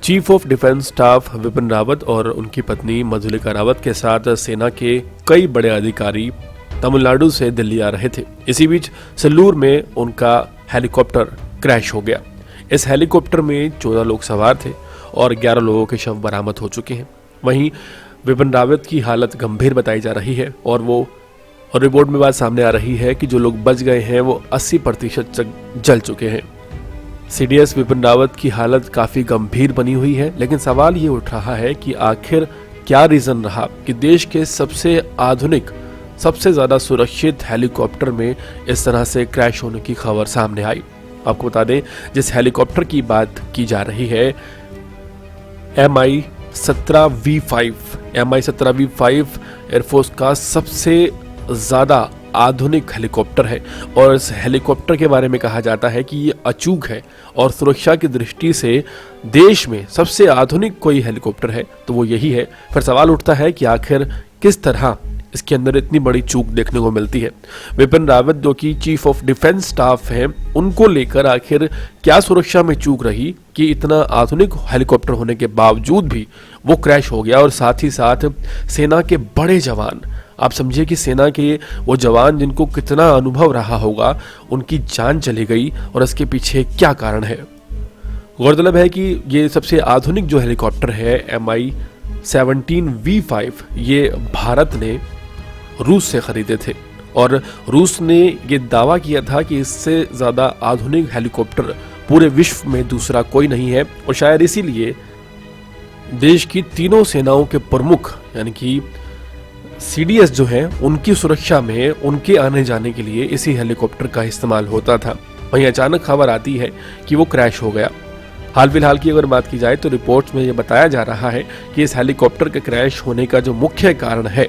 Chief of defence staff Vipin Rawat और उनकी पत्नी मधुलिका रावत के साथ सेना के कई बड़े अधिकारी तमिलनाडु से दिल्ली आ रहे थे। इसी बीच सेल्लूर में उनका हेलीकॉप्टर क्रैश हो गया। इस हेलीकॉप्टर में 14 लोग सवार थे और 11 लोगों के शव बरामद हो चुके हैं। वहीं विपिन रावत की हालत गंभीर बताई जा रही है और रिपोर्ट में बात सामने आ रही है कि जो लोग बच गए हैं वो 80% तक जल चुके हैं। सीडीएस विपिन रावत की हालत काफी गंभीर बनी हुई है, लेकिन सवाल ये उठ रहा है कि आखिर क्या रीजन रहा कि देश के सबसे आधुनिक, सबसे ज्यादा सुरक्षित हेलीकॉप्टर में इस तरह से क्रैश होने की खबर सामने आई। आपको बता दें, जिस हेलीकॉप्टर की बात की जा रही है Mi-17V5 एयरफोर्स का सबसे ज्यादा आधुनिक हेलीकॉप्टर है और इस हेलीकॉप्टर के बारे में कहा जाता है कि ये अचूक है और सुरक्षा की दृष्टि से देश में सबसे आधुनिक कोई हेलीकॉप्टर है तो वो यही है। फिर सवाल उठता है कि आखिर किस तरह इसके अंदर इतनी बड़ी चूक देखने को मिलती है। विपिन रावत जो कि चीफ ऑफ डिफेंस स्टाफ हैं, उनको लेकर आखिर क्या सुरक्षा में चूक रही कि इतना आधुनिक हेलीकॉप्टर होने के बावजूद भी वो क्रैश हो गया। और साथ ही साथ सेना के बड़े जवान, आप समझिए कि सेना के वो जवान जिनको कितना अनुभव रहा होगा, उनकी जान चली गई और इसके पीछे क्या कारण है। गौरतलब है कि ये सबसे आधुनिक जो हेलीकॉप्टर है Mi-17V5, ये भारत ने रूस से खरीदे थे और रूस ने ये दावा किया था कि इससे ज़्यादा आधुनिक हेलीकॉप्टर पूरे विश्व में दूसरा कोई नहीं है और शायद इसीलिए देश की तीनों सेनाओं के प्रमुख यानी कि सीडीएस जो है, उनकी सुरक्षा में उनके आने जाने के लिए इसी हेलीकॉप्टर का इस्तेमाल होता था। वहीं अचानक खबर आती है कि वो क्रैश हो गया। हाल फिलहाल की अगर बात की जाए तो रिपोर्ट्स में ये बताया जा रहा है कि इस हेलीकॉप्टर के क्रैश होने का जो मुख्य कारण है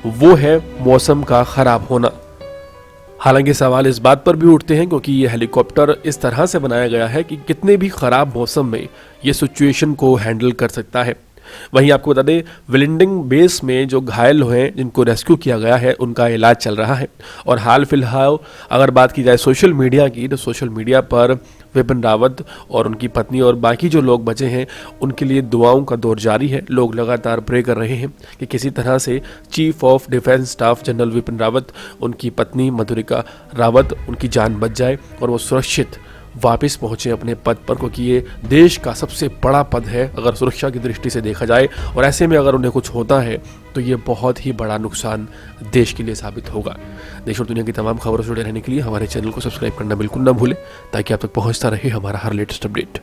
वो है मौसम का खराब होना। हालांकि सवाल इस बात पर भी उठते हैं क्योंकि ये हेलीकॉप्टर इस तरह से बनाया गया है कि कितने भी खराब मौसम में ये सिचुएशन को हैंडल कर सकता है। वहीं आपको बता दें, विलिंडिंग बेस में जो घायल हुए जिनको रेस्क्यू किया गया है उनका इलाज चल रहा है। और हाल फिलहाल अगर बात की जाए सोशल मीडिया की, तो सोशल मीडिया पर विपिन रावत और उनकी पत्नी और बाकी जो लोग बचे हैं उनके लिए दुआओं का दौर जारी है। लोग लगातार प्रे कर रहे हैं कि किसी तरह से chief of defence staff general Vipin Rawat, उनकी पत्नी मधुलिका रावत, उनकी जान बच जाए और वो सुरक्षित वापस पहुंचे अपने पद पर, क्योंकि ये देश का सबसे बड़ा पद है अगर सुरक्षा की दृष्टि से देखा जाए। और ऐसे में अगर उन्हें कुछ होता है तो ये बहुत ही बड़ा नुकसान देश के लिए साबित होगा। देश और दुनिया की तमाम खबरों से जुड़े रहने के लिए हमारे चैनल को सब्सक्राइब करना बिल्कुल ना भूलें ताकि आप तक पहुंचता रहे हमारा हर लेटेस्ट अपडेट।